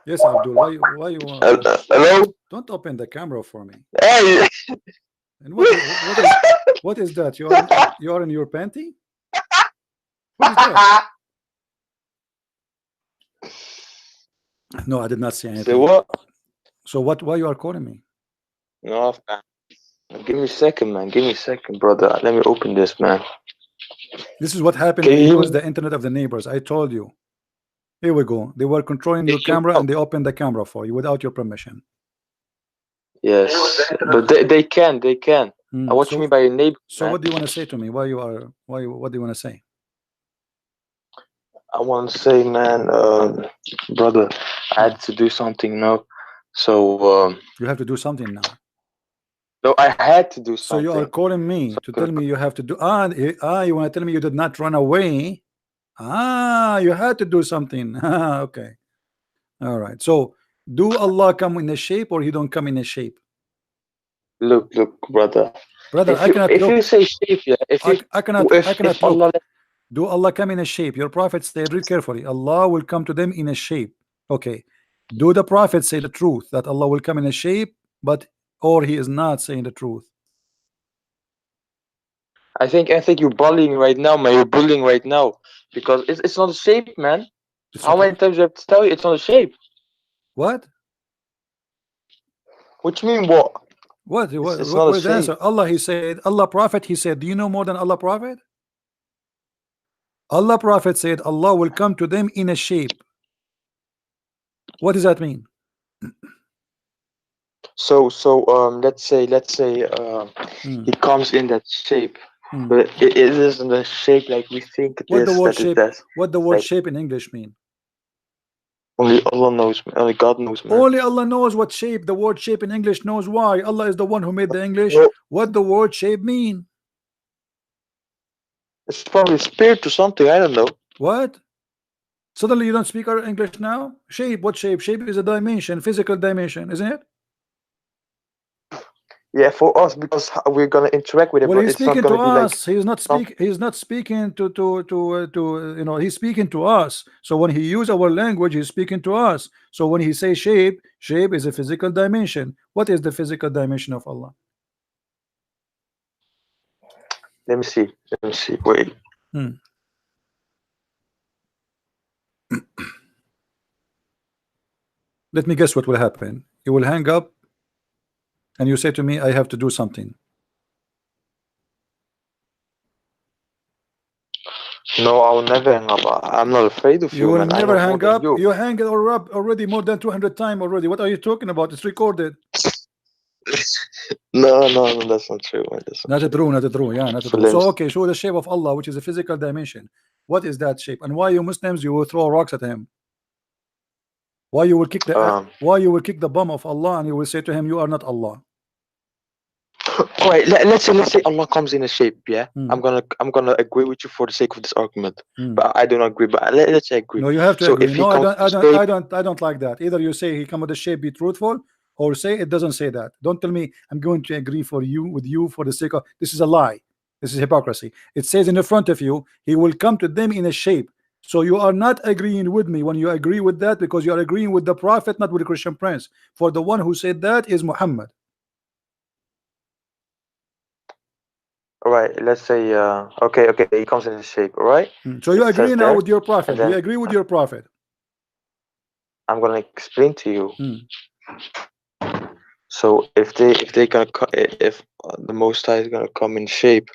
Yes, Abdul. Why you Hello? don't open the camera for me? Hey! And what is that? You are in your panty? What is that? No, I did not see Say anything. what? So what? Why you are calling me? No, man. Give me a second, man. Give me a second, brother. Let me open this, man. This is what happened Can when you you hear use me? the internet of the neighbors. I told you. Here we go. They were controlling Can your you hear me camera now? and they opened the camera for you without your permission. Yes, but they can. They can. What you mean So, by your neighbor, so man? what do you want to say to me? Why you are? Why? What do you want to say? I want to say, man, brother, I Hmm. had to do something now. So, You have to do something now. no, I had to do So you are something. calling me So, to tell me you have to do. You want to tell me you did not run away? You had to do something. Okay. All right. So, do Allah come in a shape or He don't come in a shape? look, brother. Brother, I cannot If you look. say shape, yeah. I If cannot Allah, look. Do Allah come in a shape? Your prophet said, read carefully, Allah will come to them in a shape. Okay. Do the prophet say the truth that Allah will come in a shape, but or he is not saying the truth? I think you're bullying right now, man. You're bullying right now because it's not a shape, man. It's How not many what? times do I have to tell you it's not a shape? What? What you mean? What? What? It's not a What is the shape. answer? Allah, he said, Allah prophet, he said, do you know more than Allah prophet? Allah prophet said, Allah will come to them in a shape. What does that mean? Let's say Hmm. he comes in that shape, Hmm. but it isn't a shape like we think it What the is. word That is shape? that. What the It's word like shape in English mean? only Allah knows, man. Only God knows, man. Only Allah knows what shape. The word shape in English knows why. Allah is the one who made the English. Well, What the word shape mean? it's probably a spirit or something. I don't know. What? Suddenly you don't speak our English now? Shape, what shape? Shape is a dimension, physical dimension, isn't it? Yeah, for us because we're gonna interact with it, Well, but he's it's not speaking to gonna be like us. He's not some. speak. He's not speaking to you know. He's speaking to us. So when he use our language, he's speaking to us. So when he say shape, shape is a physical dimension. What is the physical dimension of Allah? Let me see. Let me see. Wait. Hmm. Let me guess what will happen. You will hang up and you say to me, I have to do something. No, I'll never hang up. I'm not afraid of You you, will man. I never know more hang than up. you. You hang it up already more than 200 times already. What are you talking about? It's recorded. No, that's not true, man. That's not Not true. true, not true. Yeah, not So true. let me So see. okay, show the shape of Allah, which is a physical dimension. What is that shape? And why you Muslims you will throw rocks at him? Um, Why you will kick the bum of Allah and you will say to him, you are not Allah? all right. Let's say Allah comes in a shape. Yeah, Hmm. I'm gonna agree with you for the sake of this argument, Hmm. but I don't agree. But let's say agree. No, you have to So agree. if he No, comes in a shape, I don't like that. Either you say he come with the shape, be truthful, or say it doesn't say that. Don't tell me I'm going to agree for you with you for the sake of this is a lie. This is hypocrisy. It says in the front of you, he will come to them in a shape. So you are not agreeing with me when you agree with that because you are agreeing with the prophet, not with the Christian prince. For the one who said that is Muhammad. all right. Let's say okay. He comes in a shape. All right. So It you says agree now there, with your and prophet. Do you then agree with your prophet? I'm gonna explain to you. Hmm. So if the Most High is gonna come in shape,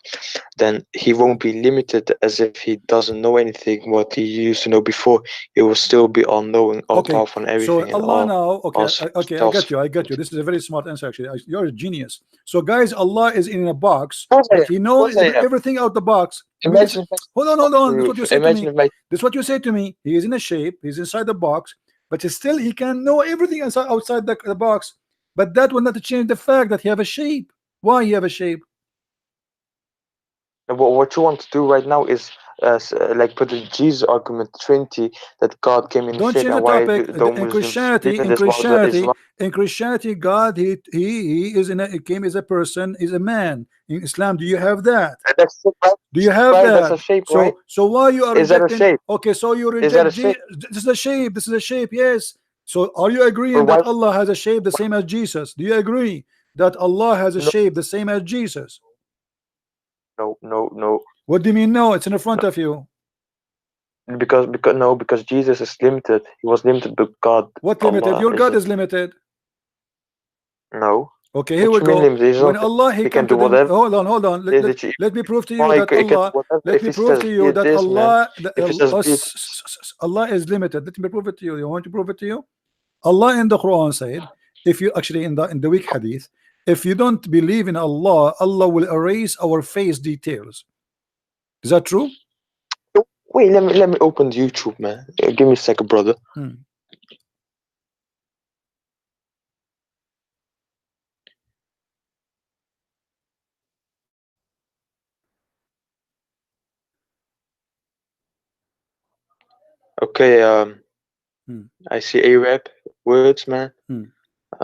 then he won't be limited as if he doesn't know anything what he used to know before. He will still be all knowing, all Okay, powerful, and so everything, and Allah now, all okay, I tells. got you, I got you. This is a very smart answer, actually. You're a genius. So, guys, Allah is in a box, Of course I am. but He Of knows course I am. everything out the box. I mean, this. Imagine if I Hold on, talk hold to on. This is you. what you say to Imagine me. if I This is what you say to me. He is in a shape. He's inside the box, but still He can know everything outside the box. But that will not change the fact that He have a shape. Why He have a shape? what you want to do right now is like put the Jesus argument, Trinity, that God came in Don't shape, change the and why topic. don't In Muslims Christianity, believe in this? While the Islam, in Christianity, God he is he came as a person, is a man. In Islam, do you have that? that's shape, right? Do you have Right, that's that? a shape, right? So why you are Is that a rejecting? shape? Okay, so you Is that a reject shape? This is a shape. This is a shape. Yes. So are you Or agreeing why? that Allah has a shape the same as Jesus? Do you agree that Allah has a No, shape the same as Jesus? no, no, no. What do you mean? No, it's in front No. of you. Because Jesus is limited. He was limited by God. What limited? Allah Your God isn't. is limited. No. Okay, here What we you mean go. limited? He's When not. Allah he He come can to do them. whatever Hold on. it is that you Let me prove to you want. that He can do Allah. whatever. Let If me he prove says to be you that this, man. Allah. If he says be Allah is limited. Let me prove it to you. You want to prove it to you? Allah in the Quran said, if you actually in the weak hadith, if you don't believe in Allah, Allah will erase our face details. Is that true? wait, let me open YouTube, man. Give me a second, brother. Okay, I see Arab words, man.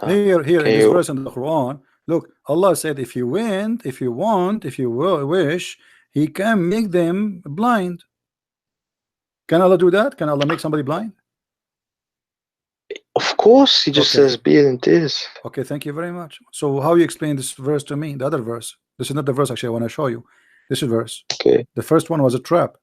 Here Can in this you? verse in the Quran, look, Allah said, if you want, if you wish, He can make them blind. Can Allah do that? Can Allah make somebody blind? Of course, he just Okay. says be and it is. Okay, thank you very much. So how you explain this verse to me? The other verse. This is not the verse actually I want to show you. This is verse. Okay. The first one was a trap.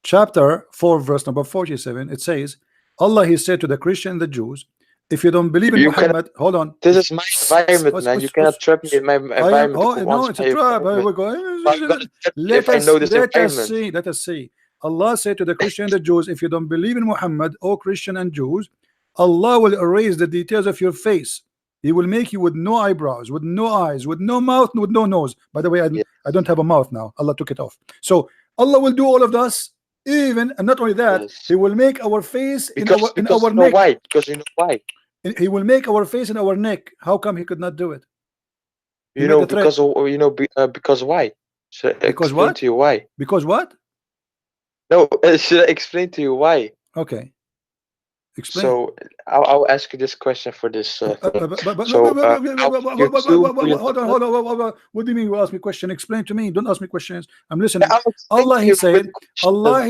Chapter 4, verse number 47. It says, Allah He said to the Christian and the Jews, if you don't believe in You Muhammad, hold on. This is my environment, man. You cannot trap me in my I am. environment. Oh Who no, wants it's a my trap. Here environment? we go. I'm gonna trap you if I know this environment. See. Let us see. Allah said to the Christian and the Jews, if you don't believe in Muhammad, O Christian and Jews, Allah will erase the details of your face. He will make you with no eyebrows, with no eyes, with no mouth, with no nose. By the way, I don't have a mouth now. Allah took it off. So Allah will do all of this. Even and not only that, He will make our face in our you neck. know why? Because you know why? He will make our face in our neck. How come He could not do it? You know because because why? Should I Because explain what? to you why? Because what? No, should I explain to you why? Okay. Explain. So I'll ask you this question for this thing. Hold on. What do you mean you ask me question? Explain to me. Don't ask me questions. I'm listening. Allah He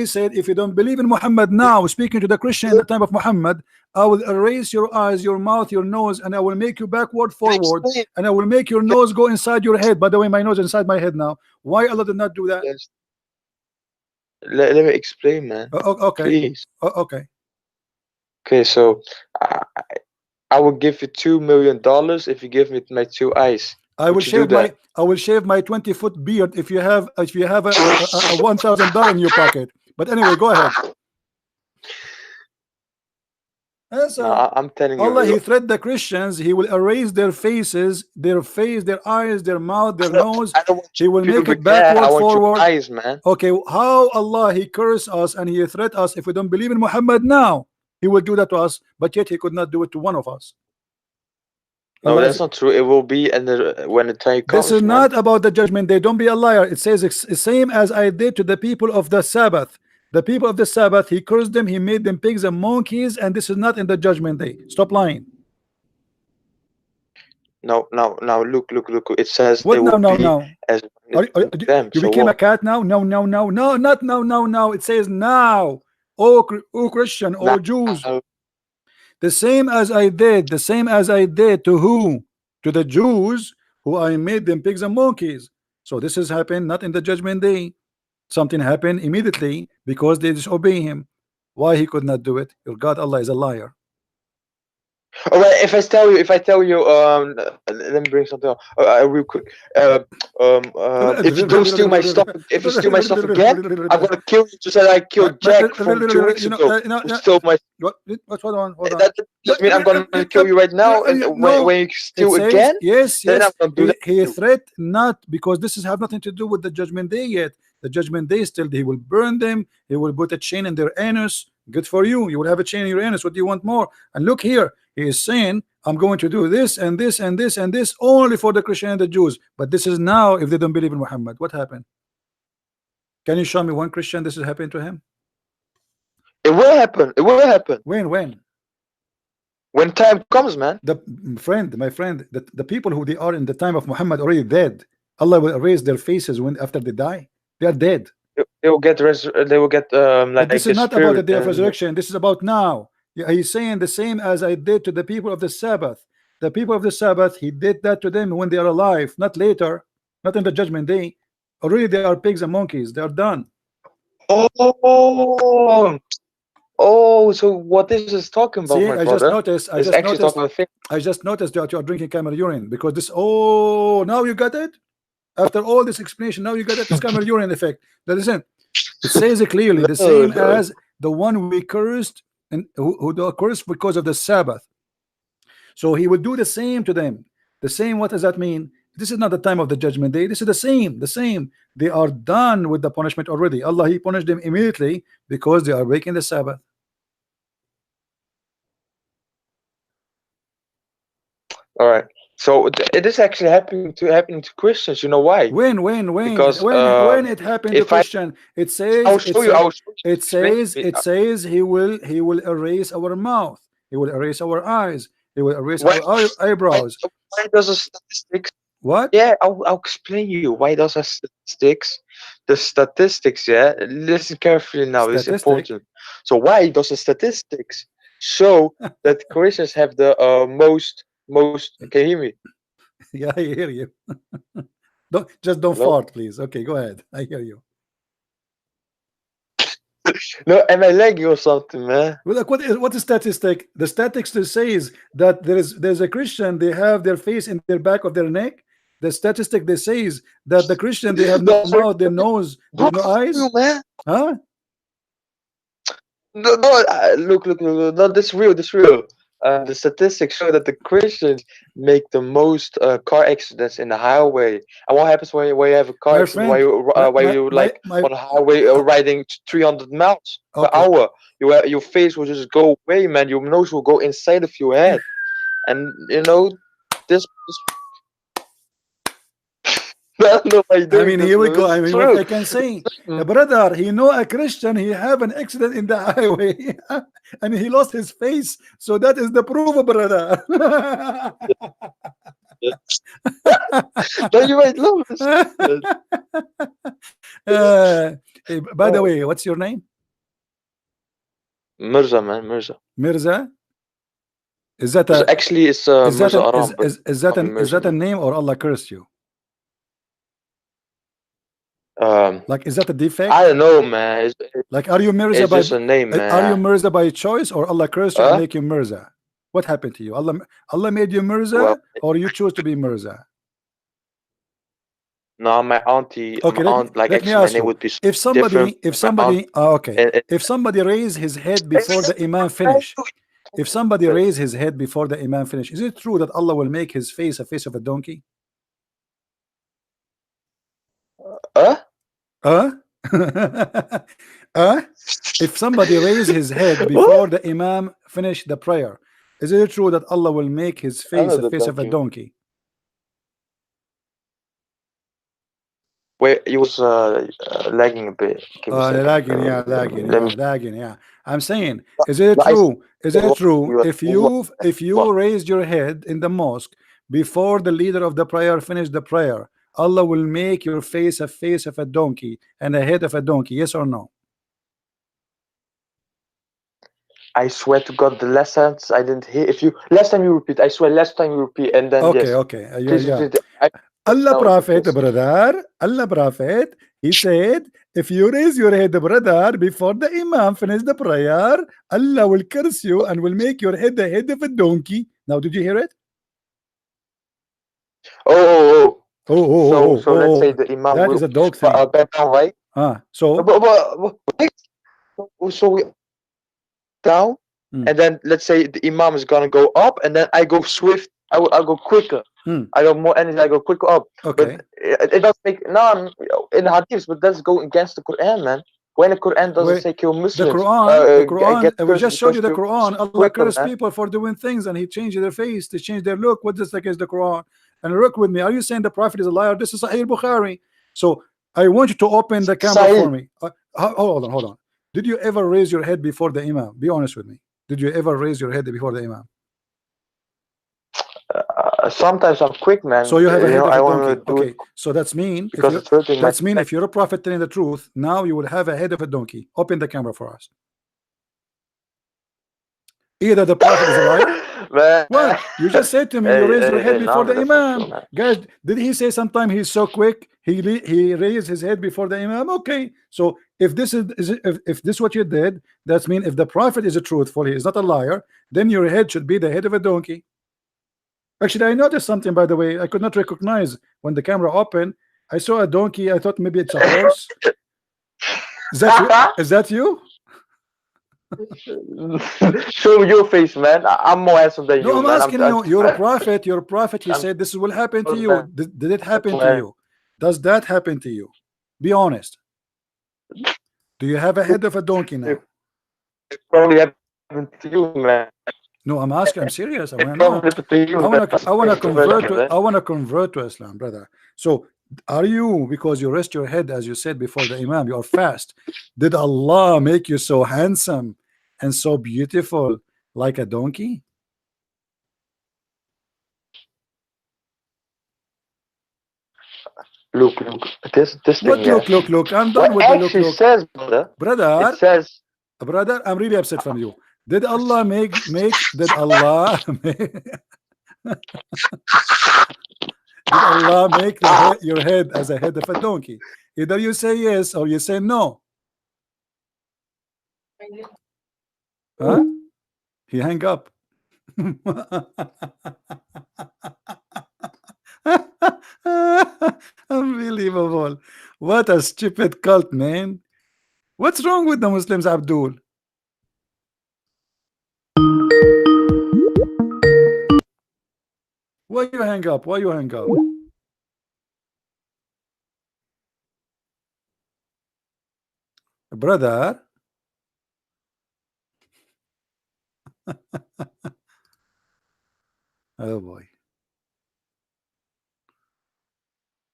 said, if you don't believe in Muhammad now, speaking to the Christian in the time of Muhammad, I will erase your eyes, your mouth, your nose, and I will make you backward, forward, and I will make your nose go inside your head. By the way, my nose is inside my head now. Why Allah did not do that? Let me explain, man. Okay. Please. Okay. Okay, so I will give you $2 million if you give me my 2 eyes. I will shave my 20-foot beard if you have a $1,000 in your pocket. But anyway, go ahead. No, I'm telling you. Allah He threat the Christians. He will erase their faces, their eyes, their mouth, their nose. He will make it backward, forward. Eyes, man. Okay, how Allah He curse us and He threat us if we don't believe in Muhammad now? He will do that to us, but yet He could not do it to one of us. No, that's not true. It will be when the time comes. This is not about the judgment day. Don't be a liar. It says it's same as I did to the people of the Sabbath. The people of the Sabbath, He cursed them. He made them pigs and monkeys, and this is not in the judgment day. Stop lying. No, look. It says what they now? will be as them. You became a cat now? No, not now. It says now. Oh Christian, oh Jews. The same as I did to who? To the Jews, who I made them pigs and monkeys. So this has happened not in the judgment day. Something happened immediately because they disobey Him. Why He could not do it? Your God Allah is a liar. All right, if I tell you, let me bring something up real quick. If you don't steal my stuff, again, I'm gonna kill you just like I killed Jack from 2 weeks ago. Who stole my? What? Hold on. That does mean I'm gonna kill you right now, and when you steal again, yes. Then I'm gonna do that. He threat not because this has have nothing to do with the judgment day yet. The judgment day still He will burn them. He will put a chain in their anus. Good for you. You will have a chain in your anus. What do you want more? And look here. He is saying, I'm going to do this and this and this and this only for the Christian and the Jews. But this is now if they don't believe in Muhammad. What happened? Can you show me one Christian this is happening to him? It will happen. It will happen. When? When time comes, man. My friend, the people who they are in the time of Muhammad already dead. Allah will erase their faces when after they die. They are dead. They will get But like this the is not about the day of spirit and resurrection. This is about now. Yeah, he's saying the same as I did to the people of the Sabbath. The people of the Sabbath, he did that to them when they are alive, not later, not in the judgment day. Already they are pigs and monkeys. They are done. So what this is talking about, See, my I just brother, noticed. is actually talking about things. I just noticed that you are drinking camel urine because this. Oh, now you got it. After all this explanation, now you got it. It's camel urine effect. That isn't. It says it clearly, the same as the one we cursed and who do cursed because of the Sabbath. So he will do the same to them. The same. What does that mean? This is not the time of the judgment day. This is the same. The same. They are done with the punishment already. Allah, he punished them immediately because they are breaking the Sabbath. All right. So it is actually happening to Christians. You know why? When Because when it happened to Christian, it says I'll show you. it says he will erase our mouth, he will erase our eyes, he will erase our eyebrows. Why does the statistics? What? Yeah, I'll explain you. Why does the statistics? Yeah, listen carefully now. This is important. So why does the statistics show that Christians have the most? Can you hear me? Yeah, I hear you. Don't Hello? fart, please. Okay, go ahead. I hear you. No, am I lagging or something, man? Well, like, what is statistic? The statistics says that there's a Christian, they have their face in their back of their neck. The statistic they says that the Christian, they have no mouth, their nose, there's no eyes. Man. Huh? No, look, no, that's real. The statistics show that the Christians make the most car accidents in the highway. And what happens when you have a car My accident friend, while you like on the highway riding 300 miles per hour? Your face will just go away, man. Your nose will go inside of your head, and you know this. I mean, here we go. I mean, what I can say, brother, he know a Christian, he have an accident in the highway and he lost his face. So that is the proof, brother. You might love this. By the way, what's your name? Mirza, man, Mirza. Mirza? Is that a, actually it's Mirza Aram, is that a name or Allah cursed you? Like, is that a defect? I don't know, man. Like, are you Mirza by just a name, man. Are you Mirza by choice or Allah cursed you and make you Mirza? What happened to you? Allah made you Mirza, or you choose to be Mirza? No, my auntie. Okay, my aunt, like let me actually, ask my name you. would be If somebody, different. if somebody raise his head before the Imam finish, if somebody raise his head before the Imam finish, is it true that Allah will make his face a face of a donkey? If somebody raise his head before the Imam finish the prayer, is it true that Allah will make his face a face of a donkey? Wait, it was lagging a bit. Lagging, yeah. I'm saying, is it true? Is it true if you raised your head in the mosque before the leader of the prayer finished the prayer, Allah will make your face of a donkey and a head of a donkey? Yes or no? I swear to God, the last sentence I didn't hear. If you last time you repeat, I swear last time you repeat, and then yes. Please, Allah Prophet, brother, Allah Prophet, he said, if you raise your head, brother, before the Imam finish the prayer, Allah will curse you and will make your head the head of a donkey. Now, did you hear it? So let's say the Imam that is a dog thing. Right? So we down, and then let's say the Imam is gonna go up, and then I go swift. I'll go quicker. I got more energy. I go quicker up. Okay. But it does make in the hadiths, but that's going against the Quran, man. When the Quran doesn't say kill Muslims, the Quran, we just showed you the Quran. Allah cursed people for doing things, and He changed their face, they changed their look. What is against the Quran? And look with me. Are you saying the Prophet is a liar? This is Sahih Bukhari. So I want you to open the camera Saeed. for me. Hold on, hold on. Did you ever raise your head before the imam? Be honest with me. Did you ever raise your head before the imam? Sometimes I'm quick, man. So you have a head of I a want donkey. to do Okay, it so that's mean. because it's hurting my That's mean if you're a prophet telling the truth, now you will have a head of a donkey. Open the camera for us. Either the prophet is a liar. man. What? You just said to me you Hey, raise your hey, head hey, before no, the that's not true, imam. man. Guys, did he say sometime he's so quick he raised his head before the imam? Okay, so if this if this what you did, that's mean if the prophet is a truthful, he is not a liar, then your head should be the head of a donkey. Actually, I noticed something, by the way. I could not recognize when the camera opened. I saw a donkey. I thought maybe it's a horse. Is that you? Is that you? Show me your face, man. I'm more handsome than No, you, I'm man. asking you. You're a prophet. You're a prophet. You I'm said this will happen to taller, you. man. Did it happen That's to why you? Does that happen to you? Be honest. Do you have a head of a donkey now? it probably happened to you, man. No, I'm asking. I'm serious. I want It to probably know. happened to you, man. I want to convert to. Man. I want to convert to Islam, brother. So, are you, because you rest your head as you said before the imam, you are fast? Did Allah make you so handsome and so beautiful like a donkey? Look, this What thing, yeah. look? I'm done What with the look. actually says, brother? It Brother, says. I'm really upset from you. Did Allah did Allah did Allah make your head as a head of a donkey? Either you say yes or you say no. Huh? He hang up. Unbelievable. What a stupid cult, man. What's wrong with the Muslims, Abdul? Why you hang up? Why you hang up? Brother. Oh boy.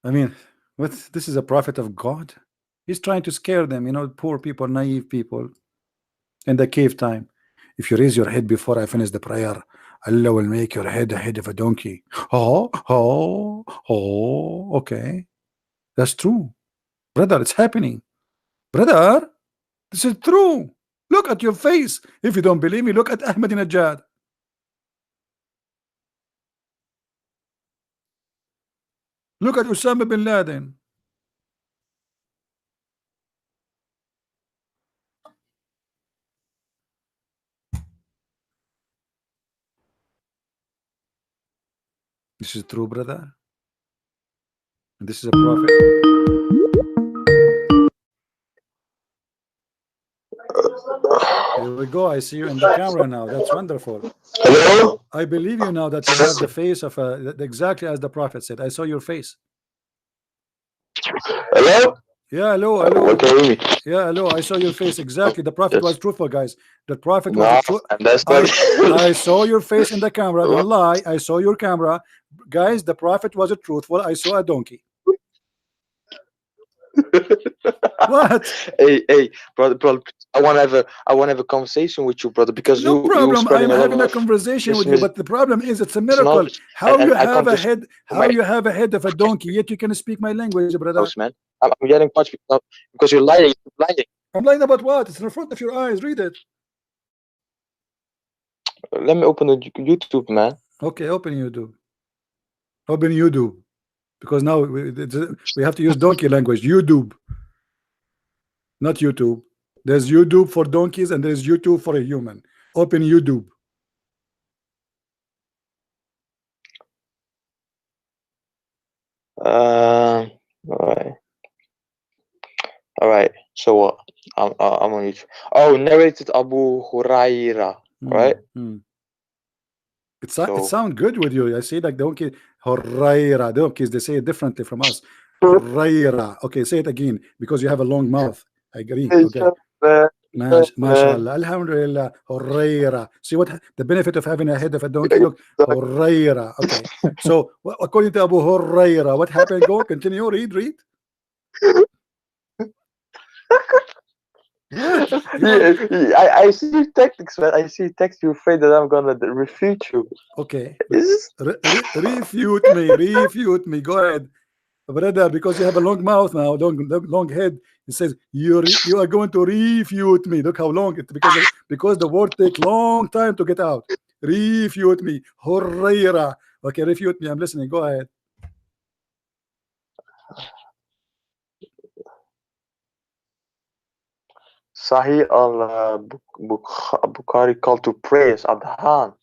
I mean, what? This is a prophet of God. He's trying to scare them, you know, poor people, naive people in the cave time. If you raise your head before I finish the prayer, Allah will make your head a head of a donkey. Okay. That's true. Brother, it's happening. Brother, this is true. Look at your face. If you don't believe me, look at Ahmadinejad. Look at Osama bin Laden. This is true, brother. This is a prophet. Here we go. I see you in the camera now. That's wonderful. Hello? I believe you now that you have the face of exactly as the prophet said. I saw your face. Hello? Yeah, hello. Okay, hear me. Yeah, hello. I saw your face exactly. The prophet was truthful, guys. The prophet was No, a truth. that's not. I saw your face in the camera. Don't lie. I saw your camera, guys. The prophet was a truthful. I saw a donkey. What? Hey, brother, I want to have a conversation with you, brother, because No you problem. spreading I'm a lot having a of conversation with you, but the problem is it's a miracle. knowledge, How and you I have can't a just head? How my you have a head of a donkey yet you can speak my language, brother? house, man. I'm getting touched because you're lying. You're lying. I'm lying about what? It's in front of your eyes. Read it. Let me open the YouTube, man. Okay, open YouTube. Open YouTube, because now we have to use donkey language. YouTube, not YouTube. There's YouTube for donkeys and there's YouTube for a human. Open YouTube. All right. So what? I'm on YouTube. Oh, narrated Abu Huraira, right? It So sounds good with you. I see like donkey Huraira. Donkeys, they say it differently from us. Huraira. Okay, say it again because you have a long mouth. I agree. Okay. MashaAllah. Alhamdulillah. Huraira. See what the benefit of having a head of a donkey? Look, Huraira. Okay. So according to Abu Huraira, what happened? Go continue. Read. What? I see your tactics, man. I see text. You're afraid that I'm gonna refute you. Okay, Is refute me, refute me. Go ahead, brother, because you have a long mouth now, long head. It says you are going to refute me. Look how long it because the word take long time to get out. Refute me, Hurrayra. Okay, refute me. I'm listening. Go ahead. Sahih Bukhari called to praise Adhan.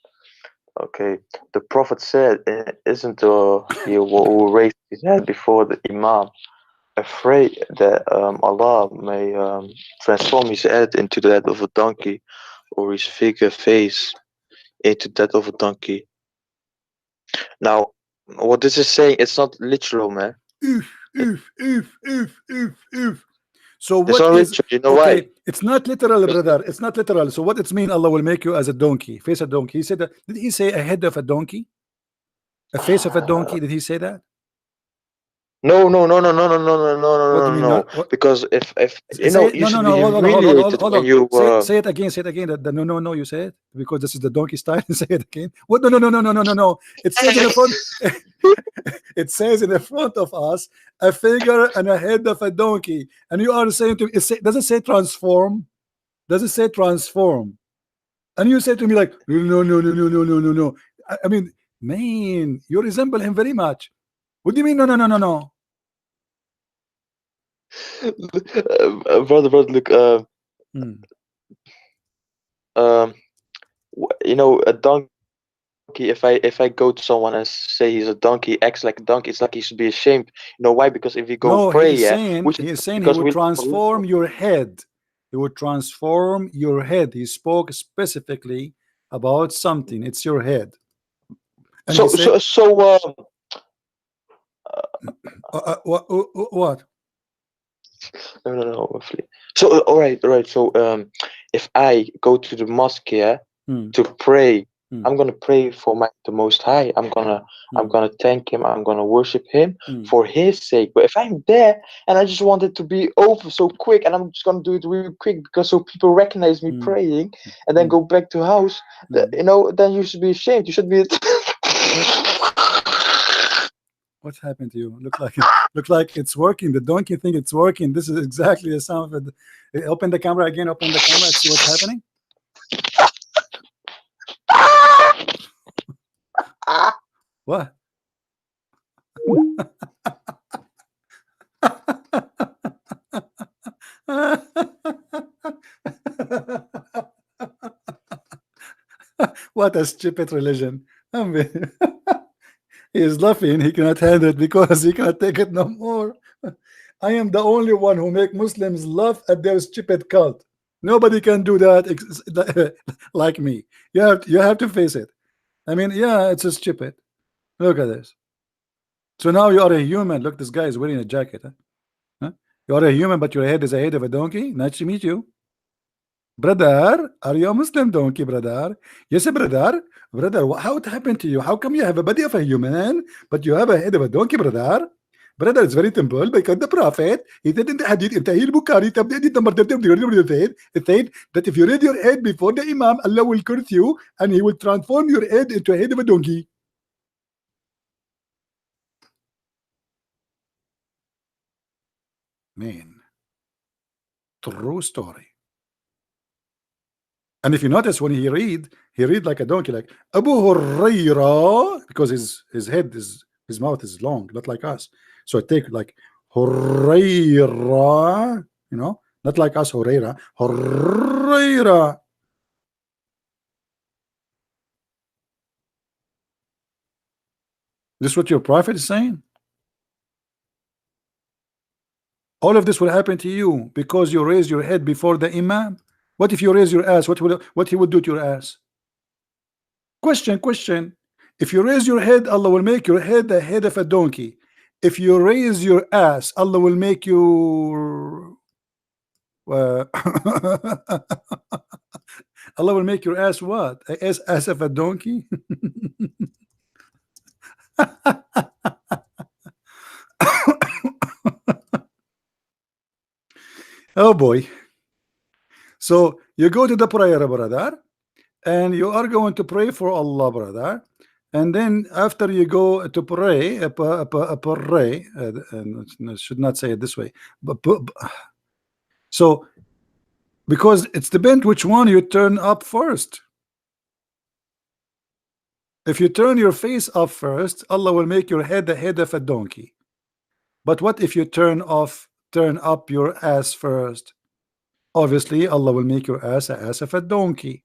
Okay, the Prophet said, "Isn't he who raised his head before the Imam afraid that Allah may transform his head into that of a donkey, or his figure face into that of a donkey?" Now, what this is saying, it's not literal, man. If. So It's what not is literal. You know why? okay? It's not literal, brother. It's not literal. So what it's mean? Allah will make you as a donkey, face a donkey. He said that. Did he say a head of a donkey, a face of a donkey? Did he say that? No, no, no, no, no, no, no, no, no, What do no, you no, mean? no. Not what? Because if you Say know, it. you No, no, should no. be Hold on, hold on, hold on, humiliated hold when on. you. Say it again. Say it again. The no, no. You say it because this is the donkey style. Say it again. What? No, no, no, no, no, no, no, no. It says in the front. It says in the front of us a figure and a head of a donkey, and you are saying to me, does it say transform? Does it say transform? And you say to me like, no, no, no, no, no, no, no, no. I mean, man, you resemble him very much. What do you mean? No, no, no, no, no. Brother, look, Hmm. um, you know, a donkey. If I go to someone and say he's a donkey, acts like a donkey, it's like he should be ashamed. You know why? Because if you go No, pray, yeah, which is he is saying he because would we. transform your head. He would transform your head. He spoke specifically about something. It's your head. And he So said, so so what? no, no, no, roughly. So all right. So if I go to the mosque, yeah, Hmm. to pray, Hmm. I'm gonna pray for the Most High. I'm Hmm. gonna thank Him. I'm gonna worship Him Hmm. for His sake. But if I'm there and I just want it to be over so quick, and I'm just gonna do it real quick because so people recognize me Hmm. praying, and then Hmm. go back to house, Hmm. you know, then you should be ashamed. You should be. What? What happened to you? Look like it's working. The donkey thing, it's working. This is exactly the sound of it. Open the camera again. Open the camera. See what's happening. What? What a stupid religion. I mean, he is laughing. He cannot handle it because he cannot take it no more. I am the only one who make Muslims laugh at their stupid cult. Nobody can do that like me. You have to face it. I mean, yeah, it's a stupid. Look at this. So now you are a human. Look, this guy is wearing a jacket. Huh? Huh? You are a human, but your head is a head of a donkey. Nice to meet you. Brother, are you a Muslim donkey, brother? Yes, brother. Brother, how it happened to you? How come you have a body of a human, but you have a head of a donkey, brother? Brother, it's very simple because the Prophet, he said in the Hadith, in Sahih Bukhari, it said that if you read your head before the Imam, Allah will curse you and he will transform your head into a head of a donkey. Man, true story. And if you notice when he read like a donkey, like Abu Huraira, because his head is his mouth is long, not like us. So I take like Huraira, not like us Huraira, Huraira. This is what your prophet is saying. All of this will happen to you because you raise your head before the Imam. What if you raise your ass? What he would do to your ass? Question. If you raise your head, Allah will make your head the head of a donkey. If you raise your ass, Allah will make you Allah will make your ass what? Ass of a donkey? Oh boy. So you go to the prayer, brother, and you are going to pray for Allah, brother. And then after you go to pray, pray, and I should not say it this way, but so because it's depends which one you turn up first. If you turn your face up first, Allah will make your head the head of a donkey. But what if you turn up your ass first? Obviously, Allah will make your ass a ass of a donkey.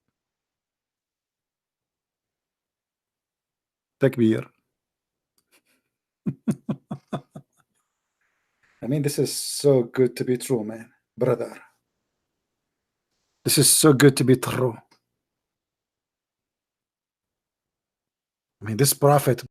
Takbir. I mean, this is so good to be true, man, brother. This is so good to be true. I mean, this prophet